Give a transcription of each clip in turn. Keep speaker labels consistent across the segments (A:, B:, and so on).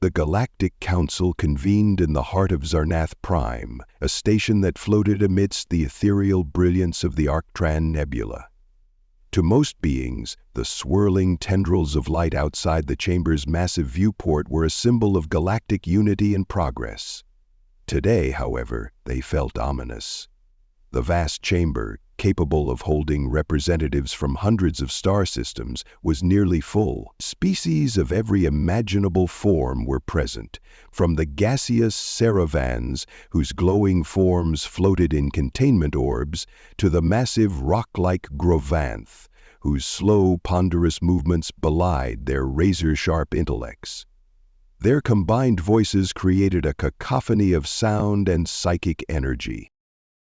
A: The Galactic Council convened in the heart of Zarnath Prime, a station that floated amidst the ethereal brilliance of the Arctran Nebula. To most beings, the swirling tendrils of light outside the chamber's massive viewport were a symbol of galactic unity and progress. Today, however, they felt ominous. The vast chamber, capable of holding representatives from hundreds of star systems, was nearly full. Species of every imaginable form were present, from the gaseous Saravans, whose glowing forms floated in containment orbs, to the massive rock-like Grovanth, whose slow, ponderous movements belied their razor-sharp intellects. Their combined voices created a cacophony of sound and psychic energy.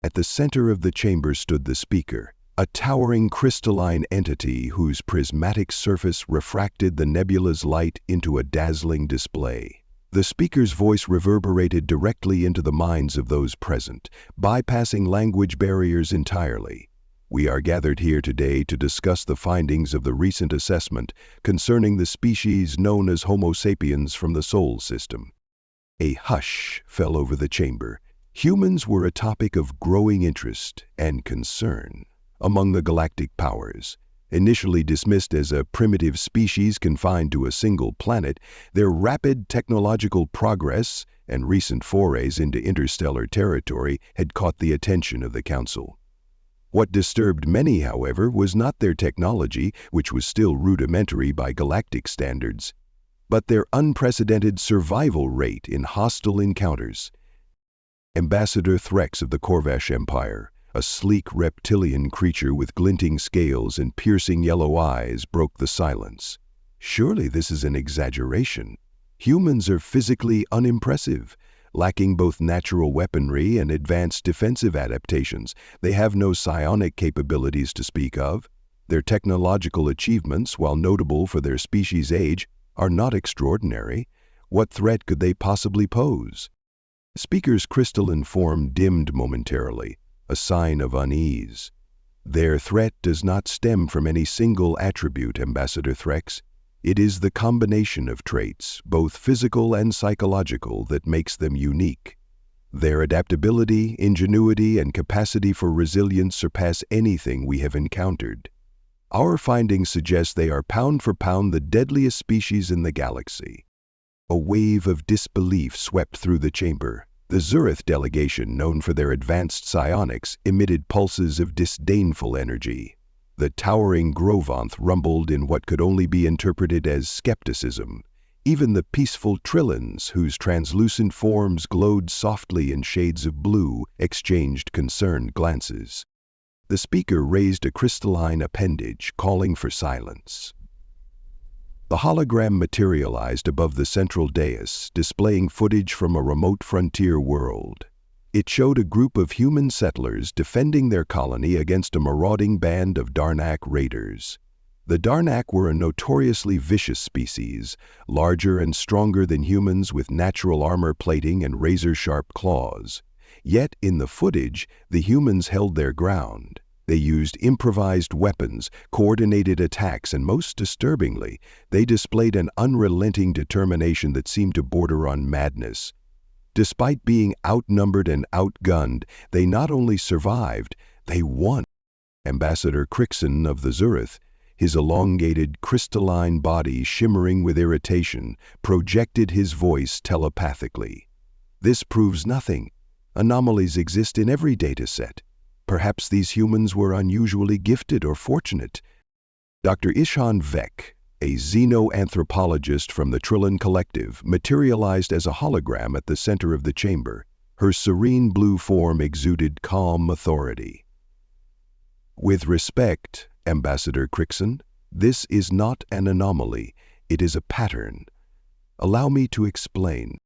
A: At the center of the chamber stood the speaker, a towering crystalline entity whose prismatic surface refracted the nebula's light into a dazzling display. The speaker's voice reverberated directly into the minds of those present, bypassing language barriers entirely. We are gathered here today to discuss the findings of the recent assessment concerning the species known as Homo sapiens from the Sol system. A hush fell over the chamber. Humans were a topic of growing interest and concern among the galactic powers. Initially dismissed as a primitive species confined to a single planet, their rapid technological progress and recent forays into interstellar territory had caught the attention of the Council. What disturbed many, however, was not their technology, which was still rudimentary by galactic standards, but their unprecedented survival rate in hostile encounters. Ambassador Threx of the Corvash Empire, a sleek reptilian creature with glinting scales and piercing yellow eyes, broke the silence. Surely this is an exaggeration. Humans are physically unimpressive. Lacking both natural weaponry and advanced defensive adaptations, they have no psionic capabilities to speak of. Their technological achievements, while notable for their species' age, are not extraordinary. What threat could they possibly pose? The speaker's crystalline form dimmed momentarily, a sign of unease. Their threat does not stem from any single attribute, Ambassador Threx. It is the combination of traits, both physical and psychological, that makes them unique. Their adaptability, ingenuity, and capacity for resilience surpass anything we have encountered. Our findings suggest they are pound for pound the deadliest species in the galaxy. A wave of disbelief swept through the chamber. The Zurith delegation, known for their advanced psionics, emitted pulses of disdainful energy. The towering Grovanth rumbled in what could only be interpreted as skepticism. Even the peaceful Trillans, whose translucent forms glowed softly in shades of blue, exchanged concerned glances. The speaker raised a crystalline appendage, calling for silence. The hologram materialized above the central dais, displaying footage from a remote frontier world. It showed a group of human settlers defending their colony against a marauding band of Darnak raiders. The Darnak were a notoriously vicious species, larger and stronger than humans with natural armor plating and razor-sharp claws. Yet, in the footage, the humans held their ground. They used improvised weapons, coordinated attacks, and most disturbingly, they displayed an unrelenting determination that seemed to border on madness. Despite being outnumbered and outgunned, they not only survived, they won. Ambassador Crixon of the Zurith, his elongated, crystalline body shimmering with irritation, projected his voice telepathically. This proves nothing. Anomalies exist in every data set. Perhaps these humans were unusually gifted or fortunate. Dr. Ishan Vek, a xenoanthropologist from the Trillan Collective, materialized as a hologram at the center of the chamber. Her serene blue form exuded calm authority. With respect, Ambassador Crixon, this is not an anomaly, it is a pattern. Allow me to explain.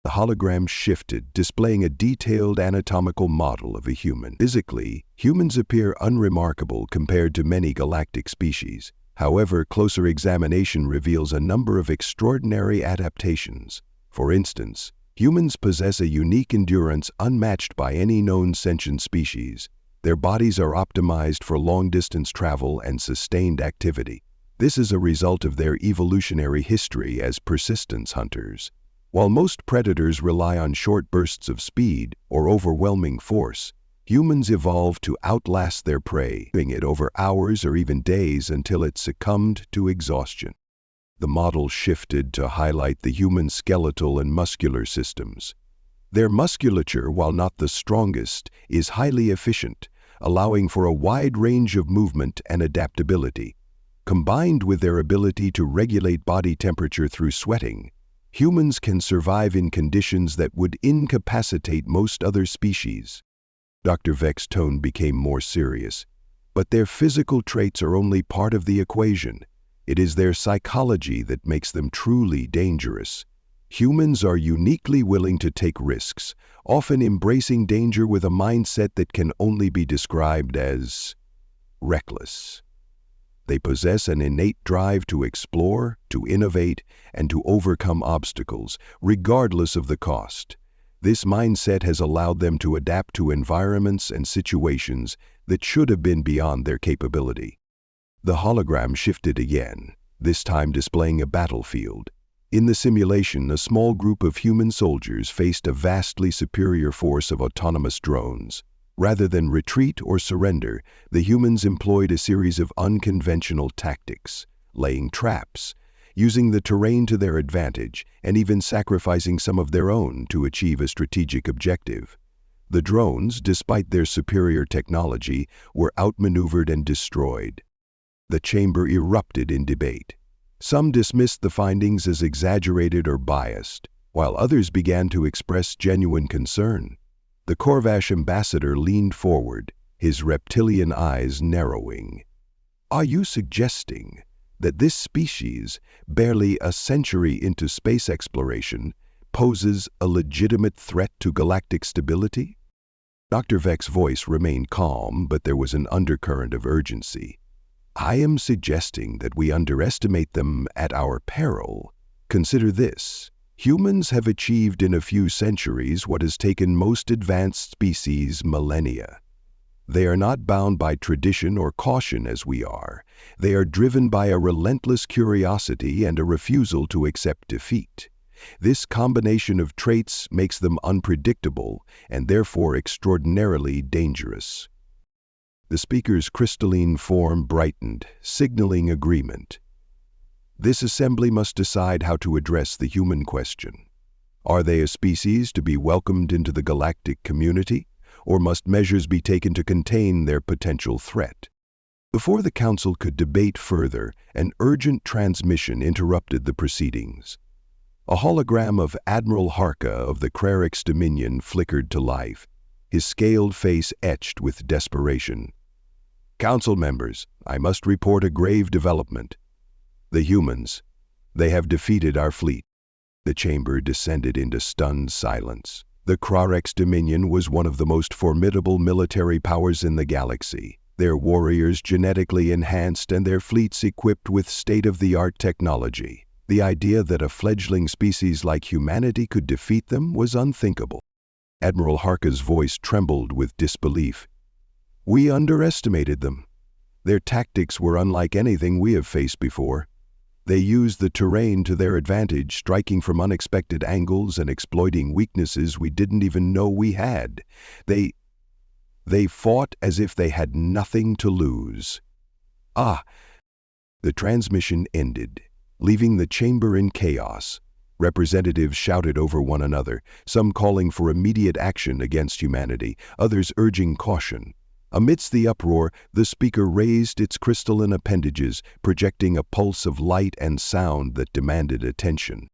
A: The hologram shifted, displaying a detailed anatomical model of a human. Physically, humans appear unremarkable compared to many galactic species. However, closer examination reveals a number of extraordinary adaptations. For instance, humans possess a unique endurance unmatched by any known sentient species. Their bodies are optimized for long-distance travel and sustained activity. This is a result of their evolutionary history as persistence hunters. While most predators rely on short bursts of speed or overwhelming force, humans evolved to outlast their prey, doing it over hours or even days until it succumbed to exhaustion. The model shifted to highlight the human skeletal and muscular systems. Their musculature, while not the strongest, is highly efficient, allowing for a wide range of movement and adaptability. Combined with their ability to regulate body temperature through sweating, humans can survive in conditions that would incapacitate most other species. Dr. Vex's tone became more serious. But their physical traits are only part of the equation. It is their psychology that makes them truly dangerous. Humans are uniquely willing to take risks, often embracing danger with a mindset that can only be described as reckless. They possess an innate drive to explore, to innovate, and to overcome obstacles, regardless of the cost. This mindset has allowed them to adapt to environments and situations that should have been beyond their capability. The hologram shifted again, this time displaying a battlefield. In the simulation, a small group of human soldiers faced a vastly superior force of autonomous drones. Rather than retreat or surrender, the humans employed a series of unconventional tactics, laying traps, using the terrain to their advantage, and even sacrificing some of their own to achieve a strategic objective. The drones, despite their superior technology, were outmaneuvered and destroyed. The chamber erupted in debate. Some dismissed the findings as exaggerated or biased, while others began to express genuine concern. The Corvash ambassador leaned forward, his reptilian eyes narrowing. "Are you suggesting that this species, barely a century into space exploration, poses a legitimate threat to galactic stability?" Dr. Vex's voice remained calm, but there was an undercurrent of urgency. "I am suggesting that we underestimate them at our peril. Consider this. Humans have achieved in a few centuries what has taken most advanced species millennia. They are not bound by tradition or caution as we are. They are driven by a relentless curiosity and a refusal to accept defeat. This combination of traits makes them unpredictable and therefore extraordinarily dangerous." The speaker's crystalline form brightened, signaling agreement. This assembly must decide how to address the human question. Are they a species to be welcomed into the galactic community, or must measures be taken to contain their potential threat? Before the council could debate further, an urgent transmission interrupted the proceedings. A hologram of Admiral Harka of the Krarix Dominion flickered to life, his scaled face etched with desperation. "Council members, I must report a grave development. The humans, they have defeated our fleet." The chamber descended into stunned silence. The Krarix Dominion was one of the most formidable military powers in the galaxy, their warriors genetically enhanced and their fleets equipped with state-of-the-art technology. The idea that a fledgling species like humanity could defeat them was unthinkable. Admiral Harka's voice trembled with disbelief. "We underestimated them. Their tactics were unlike anything we have faced before. They used the terrain to their advantage, striking from unexpected angles and exploiting weaknesses we didn't even know we had. They fought as if they had nothing to lose." The transmission ended, leaving the chamber in chaos. Representatives shouted over one another, some calling for immediate action against humanity, others urging caution. Amidst the uproar, the speaker raised its crystalline appendages, projecting a pulse of light and sound that demanded attention.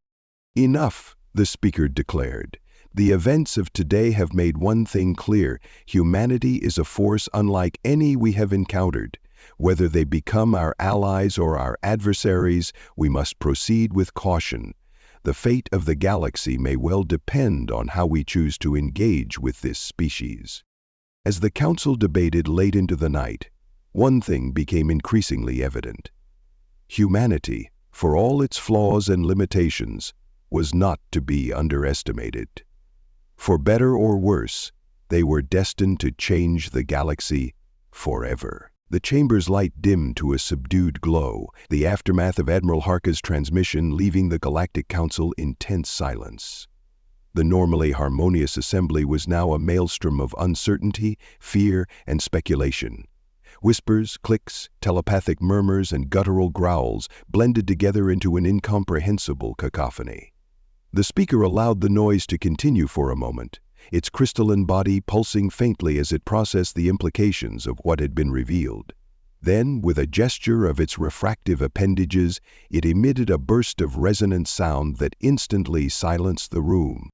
A: "Enough," the speaker declared. "The events of today have made one thing clear: humanity is a force unlike any we have encountered. Whether they become our allies or our adversaries, we must proceed with caution. The fate of the galaxy may well depend on how we choose to engage with this species." As the council debated late into the night, one thing became increasingly evident. Humanity, for all its flaws and limitations, was not to be underestimated. For better or worse, they were destined to change the galaxy forever. The chamber's light dimmed to a subdued glow, the aftermath of Admiral Harka's transmission leaving the Galactic Council in tense silence. The normally harmonious assembly was now a maelstrom of uncertainty, fear, and speculation. Whispers, clicks, telepathic murmurs, and guttural growls blended together into an incomprehensible cacophony. The speaker allowed the noise to continue for a moment, its crystalline body pulsing faintly as it processed the implications of what had been revealed. Then, with a gesture of its refractive appendages, it emitted a burst of resonant sound that instantly silenced the room.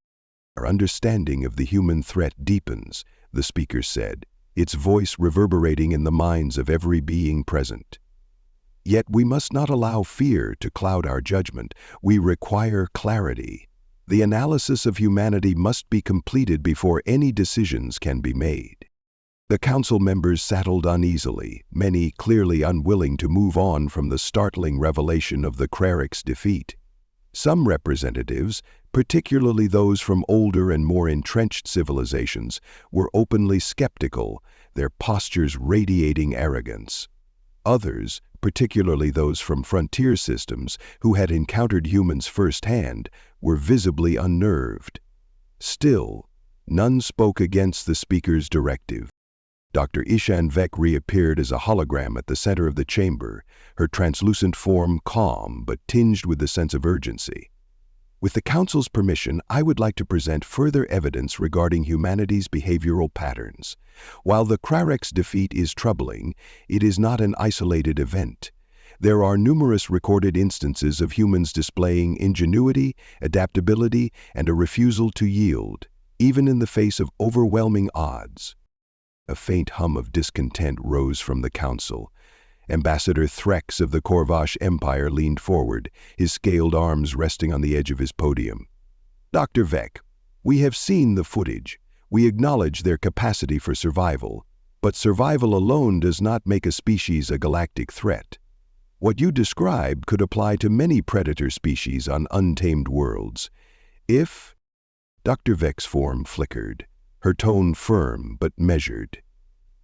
A: "Our understanding of the human threat deepens," the speaker said, its voice reverberating in the minds of every being present. "Yet we must not allow fear to cloud our judgment. We require clarity. The analysis of humanity must be completed before any decisions can be made." The council members settled uneasily, many clearly unwilling to move on from the startling revelation of the Krarik's defeat. Some representatives, particularly those from older and more entrenched civilizations, were openly skeptical, their postures radiating arrogance. Others, particularly those from frontier systems who had encountered humans firsthand, were visibly unnerved. Still, none spoke against the speaker's directive. Dr. Ishan Vek reappeared as a hologram at the center of the chamber, her translucent form calm but tinged with a sense of urgency. "With the Council's permission, I would like to present further evidence regarding humanity's behavioral patterns. While the Krarik's defeat is troubling, it is not an isolated event. There are numerous recorded instances of humans displaying ingenuity, adaptability, and a refusal to yield, even in the face of overwhelming odds." A faint hum of discontent rose from the council. Ambassador Threx of the Korvash Empire leaned forward, his scaled arms resting on the edge of his podium. "Dr. Vek, we have seen the footage. We acknowledge their capacity for survival, but survival alone does not make a species a galactic threat. What you describe could apply to many predator species on untamed worlds. If—" Dr. Vek's form flickered, her tone firm but measured.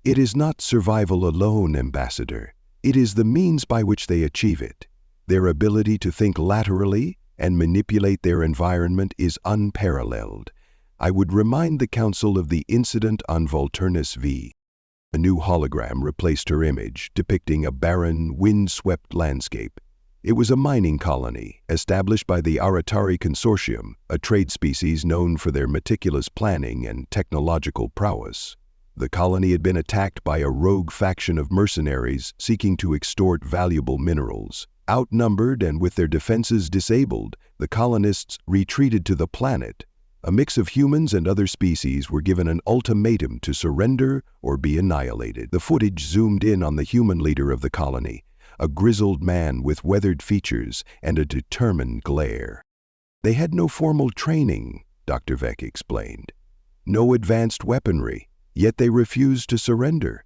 A: "It is not survival alone, Ambassador. It is the means by which they achieve it. Their ability to think laterally and manipulate their environment is unparalleled. I would remind the Council of the incident on Volturnus V." A new hologram replaced her image, depicting a barren, wind-swept landscape. It was a mining colony, established by the Aratari Consortium, a trade species known for their meticulous planning and technological prowess. The colony had been attacked by a rogue faction of mercenaries seeking to extort valuable minerals. Outnumbered and with their defenses disabled, the colonists retreated to the planet. A mix of humans and other species were given an ultimatum to surrender or be annihilated. The footage zoomed in on the human leader of the colony, a grizzled man with weathered features and a determined glare. "They had no formal training," Dr. Vek explained. "No advanced weaponry, yet they refused to surrender.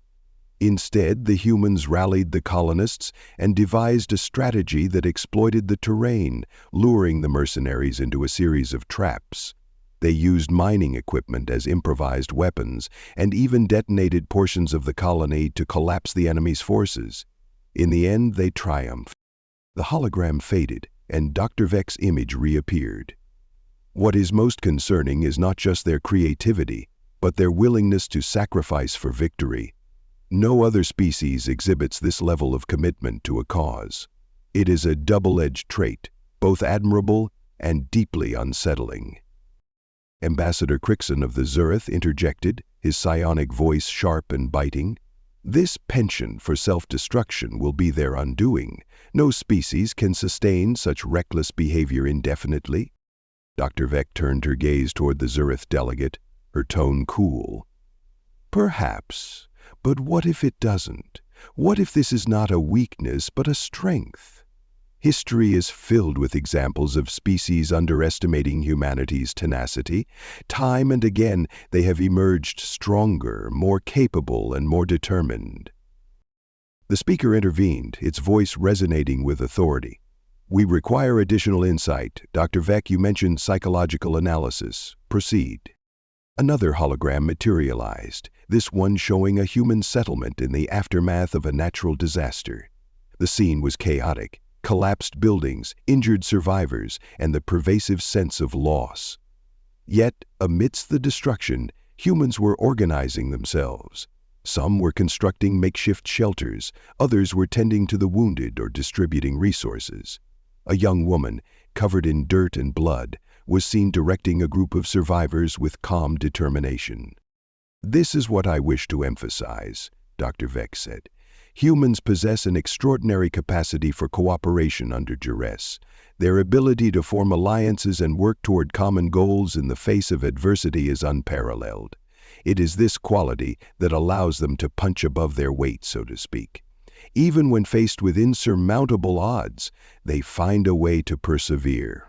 A: Instead, the humans rallied the colonists and devised a strategy that exploited the terrain, luring the mercenaries into a series of traps. They used mining equipment as improvised weapons and even detonated portions of the colony to collapse the enemy's forces. In the end, they triumphed." The hologram faded, and Dr. Vek's image reappeared. "What is most concerning is not just their creativity, but their willingness to sacrifice for victory. No other species exhibits this level of commitment to a cause. It is a double-edged trait, both admirable and deeply unsettling." Ambassador Crixon of the Zurith interjected, his psionic voice sharp and biting. "This penchant for self-destruction will be their undoing. No species can sustain such reckless behavior indefinitely." Dr. Vek turned her gaze toward the Zurith delegate, her tone cool. "Perhaps, but what if it doesn't? What if this is not a weakness but a strength? History is filled with examples of species underestimating humanity's tenacity. Time and again, they have emerged stronger, more capable, and more determined." The speaker intervened, its voice resonating with authority. "We require additional insight. Dr. Vek, you mentioned psychological analysis. Proceed." Another hologram materialized, this one showing a human settlement in the aftermath of a natural disaster. The scene was chaotic, collapsed buildings, injured survivors, and the pervasive sense of loss. Yet, amidst the destruction, humans were organizing themselves. Some were constructing makeshift shelters, others were tending to the wounded or distributing resources. A young woman, covered in dirt and blood, was seen directing a group of survivors with calm determination. "This is what I wish to emphasize," Dr. Vex said. "Humans possess an extraordinary capacity for cooperation under duress. Their ability to form alliances and work toward common goals in the face of adversity is unparalleled. It is this quality that allows them to punch above their weight, so to speak. Even when faced with insurmountable odds, they find a way to persevere."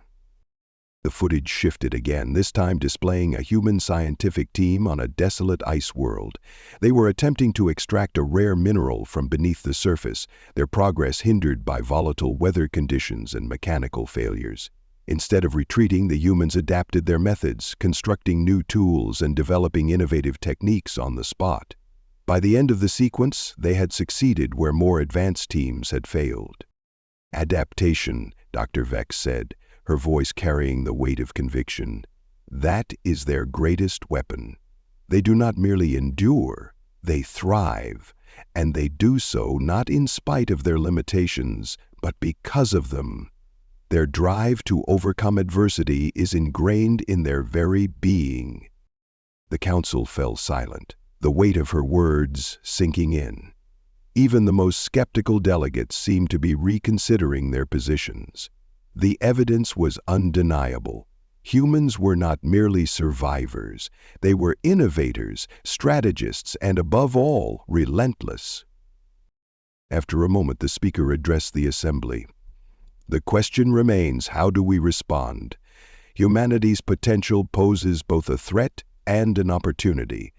A: The footage shifted again, this time displaying a human scientific team on a desolate ice world. They were attempting to extract a rare mineral from beneath the surface, their progress hindered by volatile weather conditions and mechanical failures. Instead of retreating, the humans adapted their methods, constructing new tools and developing innovative techniques on the spot. By the end of the sequence, they had succeeded where more advanced teams had failed. "Adaptation," Dr. Vex said, her voice carrying the weight of conviction. "That is their greatest weapon. They do not merely endure, they thrive, and they do so not in spite of their limitations, but because of them. Their drive to overcome adversity is ingrained in their very being." The council fell silent, the weight of her words sinking in. Even the most skeptical delegates seemed to be reconsidering their positions. The evidence was undeniable. Humans were not merely survivors. They were innovators, strategists, and above all, relentless. After a moment, the speaker addressed the assembly. "The question remains, how do we respond? Humanity's potential poses both a threat and an opportunity.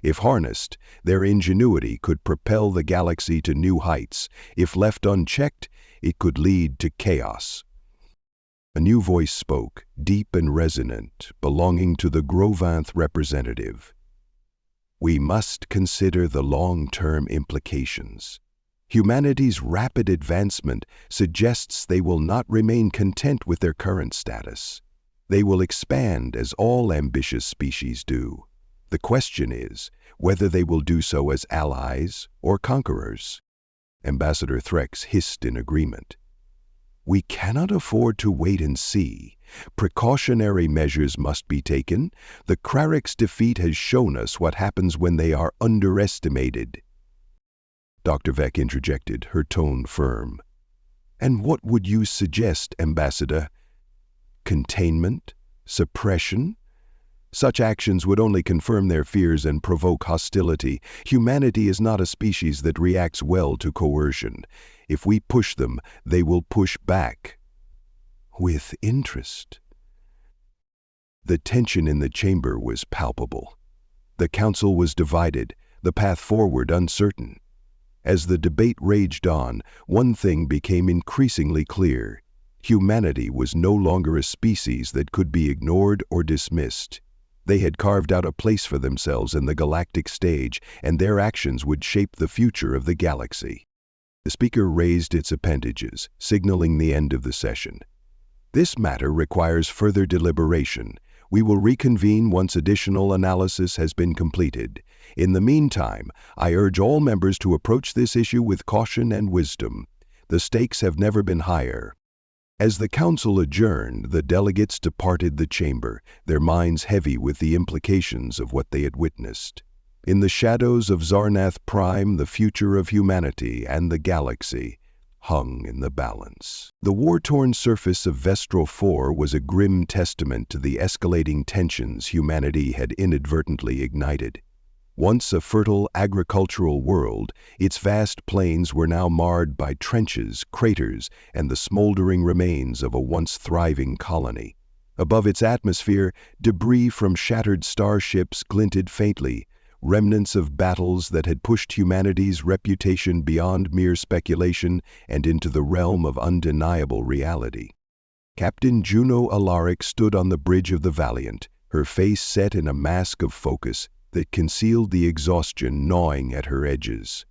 A: If harnessed, their ingenuity could propel the galaxy to new heights. If left unchecked, it could lead to chaos." A new voice spoke, deep and resonant, belonging to the Grovanth representative. "We must consider the long-term implications. Humanity's rapid advancement suggests they will not remain content with their current status. They will expand as all ambitious species do. The question is whether they will do so as allies or conquerors." Ambassador Threx hissed in agreement. "We cannot afford to wait and see. Precautionary measures must be taken. The Krarik's defeat has shown us what happens when they are underestimated." Dr. Vex interjected, her tone firm. "And what would you suggest, Ambassador? Containment? Suppression? Such actions would only confirm their fears and provoke hostility. Humanity is not a species that reacts well to coercion. If we push them, they will push back. With interest." The tension in the chamber was palpable. The council was divided, the path forward uncertain. As the debate raged on, one thing became increasingly clear. Humanity was no longer a species that could be ignored or dismissed. They had carved out a place for themselves in the galactic stage, and their actions would shape the future of the galaxy. The speaker raised its appendages, signaling the end of the session. "This matter requires further deliberation. We will reconvene once additional analysis has been completed. In the meantime, I urge all members to approach this issue with caution and wisdom. The stakes have never been higher." As the council adjourned, the delegates departed the chamber, their minds heavy with the implications of what they had witnessed. In the shadows of Zarnath Prime, the future of humanity and the galaxy hung in the balance. The war-torn surface of Vestral 4 was a grim testament to the escalating tensions humanity had inadvertently ignited. Once a fertile agricultural world, its vast plains were now marred by trenches, craters, and the smoldering remains of a once thriving colony. Above its atmosphere, debris from shattered starships glinted faintly, remnants of battles that had pushed humanity's reputation beyond mere speculation and into the realm of undeniable reality. Captain Juno Alaric stood on the bridge of the Valiant, her face set in a mask of focus, that concealed the exhaustion gnawing at her edges.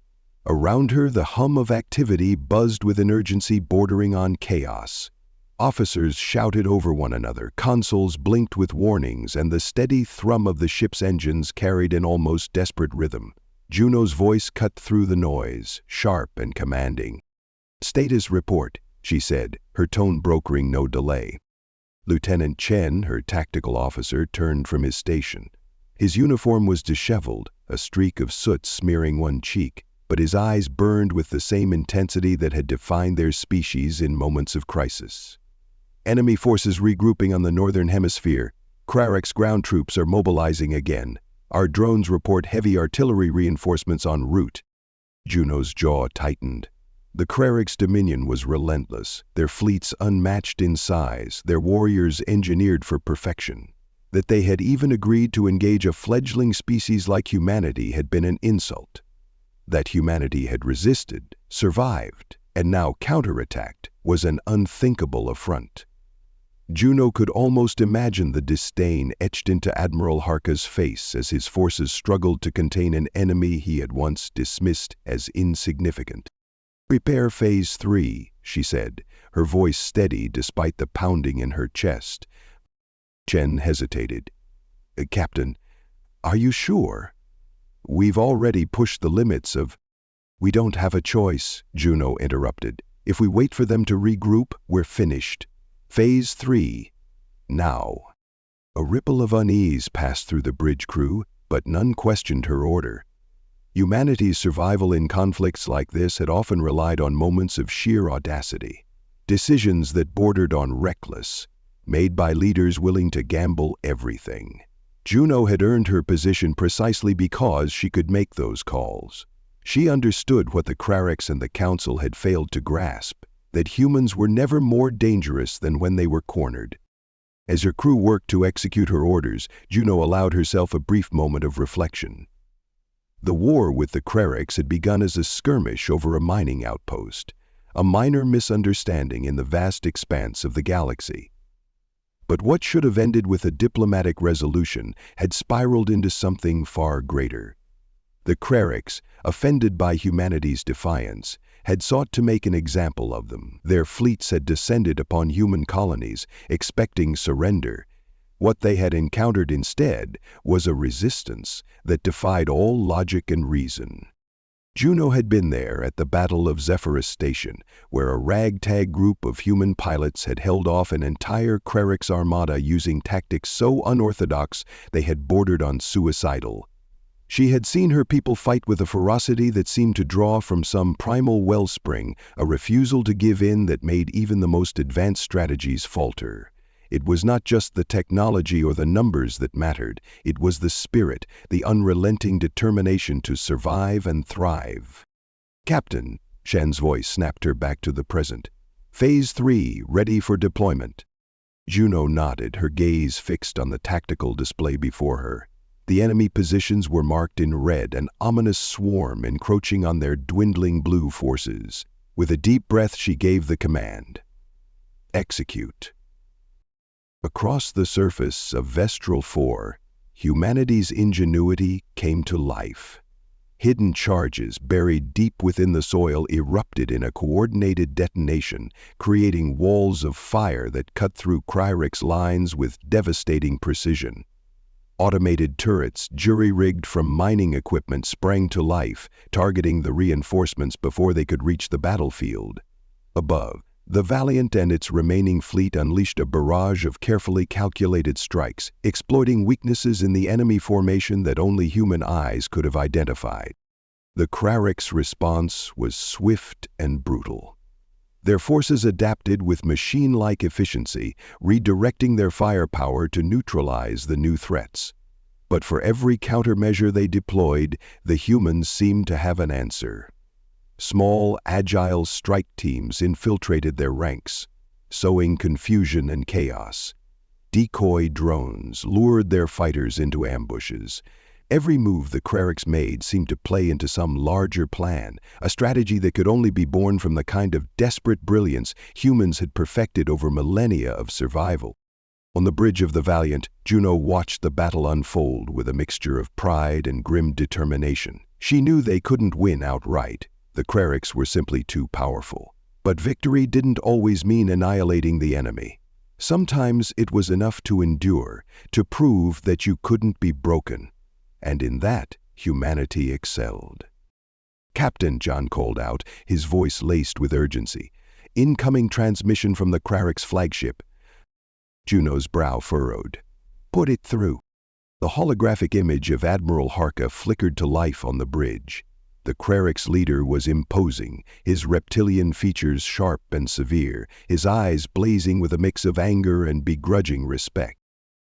A: Around her, the hum of activity buzzed with an urgency bordering on chaos. Officers shouted over one another, consoles blinked with warnings, and the steady thrum of the ship's engines carried an almost desperate rhythm. Juno's voice cut through the noise, sharp and commanding. "Status report," she said, her tone brokering no delay. Lieutenant Chen, her tactical officer, turned from his station. His uniform was disheveled, a streak of soot smearing one cheek, but his eyes burned with the same intensity that had defined their species in moments of crisis. "Enemy forces regrouping on the northern hemisphere. Krarek's ground troops are mobilizing again. Our drones report heavy artillery reinforcements en route." Juno's jaw tightened. The Krarek's dominion was relentless, their fleets unmatched in size, their warriors engineered for perfection. That they had even agreed to engage a fledgling species like humanity had been an insult. That humanity had resisted, survived, and now counterattacked was an unthinkable affront. Juno could almost imagine the disdain etched into Admiral Harka's face as his forces struggled to contain an enemy he had once dismissed as insignificant. "Prepare Phase 3, she said, her voice steady despite the pounding in her chest. Chen hesitated. "Captain, are you sure? We've already pushed the limits of—" "We don't have a choice," Juno interrupted. "If we wait for them to regroup, we're finished. Phase 3, now." A ripple of unease passed through the bridge crew, but none questioned her order. Humanity's survival in conflicts like this had often relied on moments of sheer audacity, decisions that bordered on reckless, made by leaders willing to gamble everything. Juno had earned her position precisely because she could make those calls. She understood what the Krareks and the Council had failed to grasp, that humans were never more dangerous than when they were cornered. As her crew worked to execute her orders, Juno allowed herself a brief moment of reflection. The war with the Krareks had begun as a skirmish over a mining outpost, a minor misunderstanding in the vast expanse of the galaxy. But what should have ended with a diplomatic resolution had spiraled into something far greater. The Krareks, offended by humanity's defiance, had sought to make an example of them. Their fleets had descended upon human colonies, expecting surrender. What they had encountered instead was a resistance that defied all logic and reason. Juno had been there at the Battle of Zephyrus Station, where a ragtag group of human pilots had held off an entire Krarek's armada using tactics so unorthodox they had bordered on suicidal. She had seen her people fight with a ferocity that seemed to draw from some primal wellspring, a refusal to give in that made even the most advanced strategies falter. It was not just the technology or the numbers that mattered, it was the spirit, the unrelenting determination to survive and thrive. "Captain," Shen's voice snapped her back to the present. "Phase 3, ready for deployment." Juno nodded, her gaze fixed on the tactical display before her. The enemy positions were marked in red, an ominous swarm encroaching on their dwindling blue forces. With a deep breath, she gave the command. "Execute." Across the surface of Vestral 4, humanity's ingenuity came to life. Hidden charges buried deep within the soil erupted in a coordinated detonation, creating walls of fire that cut through Krarek's lines with devastating precision. Automated turrets, jury-rigged from mining equipment, sprang to life, targeting the reinforcements before they could reach the battlefield. Above, the Valiant and its remaining fleet unleashed a barrage of carefully calculated strikes, exploiting weaknesses in the enemy formation that only human eyes could have identified. The Krarek's response was swift and brutal. Their forces adapted with machine-like efficiency, redirecting their firepower to neutralize the new threats. But for every countermeasure they deployed, the humans seemed to have an answer. Small, agile strike teams infiltrated their ranks, sowing confusion and chaos. Decoy drones lured their fighters into ambushes. Every move the Krareks made seemed to play into some larger plan, a strategy that could only be born from the kind of desperate brilliance humans had perfected over millennia of survival. On the bridge of the Valiant, Juno watched the battle unfold with a mixture of pride and grim determination. She knew they couldn't win outright. The Clerics were simply too powerful. But victory didn't always mean annihilating the enemy. Sometimes it was enough to endure, to prove that you couldn't be broken. And in that, humanity excelled. "Captain," John called out, his voice laced with urgency. "Incoming transmission from the Clerics' flagship." Juno's brow furrowed. "Put it through." The holographic image of Admiral Harka flickered to life on the bridge. The Clerics' leader was imposing, his reptilian features sharp and severe, his eyes blazing with a mix of anger and begrudging respect.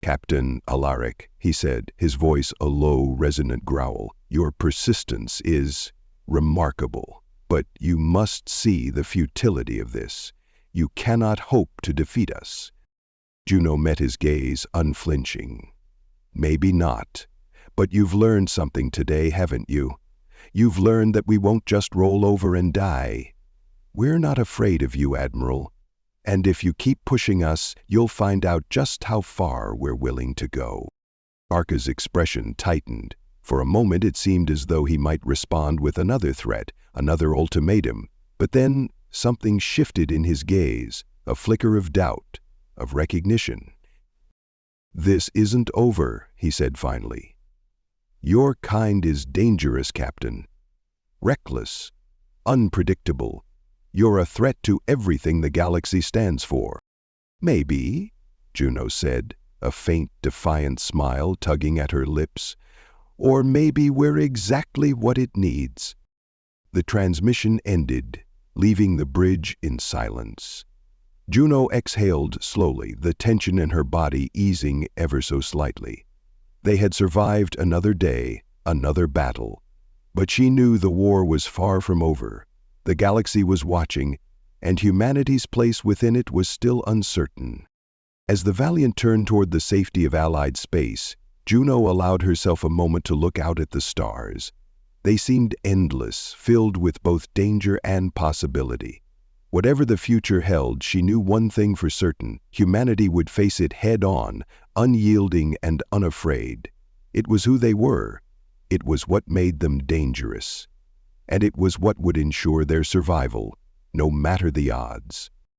A: "Captain Alaric," he said, his voice a low, resonant growl, "your persistence is remarkable. But you must see the futility of this. You cannot hope to defeat us." Juno met his gaze, unflinching. "Maybe not. But you've learned something today, haven't you? You've learned that we won't just roll over and die. We're not afraid of you, Admiral. And if you keep pushing us, you'll find out just how far we're willing to go." Harka's expression tightened. For a moment it seemed as though he might respond with another threat, another ultimatum. But then something shifted in his gaze, a flicker of doubt, of recognition. "This isn't over," he said finally. "Your kind is dangerous, Captain. Reckless, unpredictable. You're a threat to everything the galaxy stands for." "Maybe," Juno said, a faint, defiant smile tugging at her lips. "Or maybe we're exactly what it needs." The transmission ended, leaving the bridge in silence. Juno exhaled slowly, the tension in her body easing ever so slightly. They had survived another day, another battle. But she knew the war was far from over. The galaxy was watching, and humanity's place within it was still uncertain. As the Valiant turned toward the safety of Allied space, Juno allowed herself a moment to look out at the stars. They seemed endless, filled with both danger and possibility. Whatever the future held, she knew one thing for certain: humanity would face it head-on, unyielding and unafraid. It was who they were. It was what made them dangerous. And it was what would ensure their survival, no matter the odds.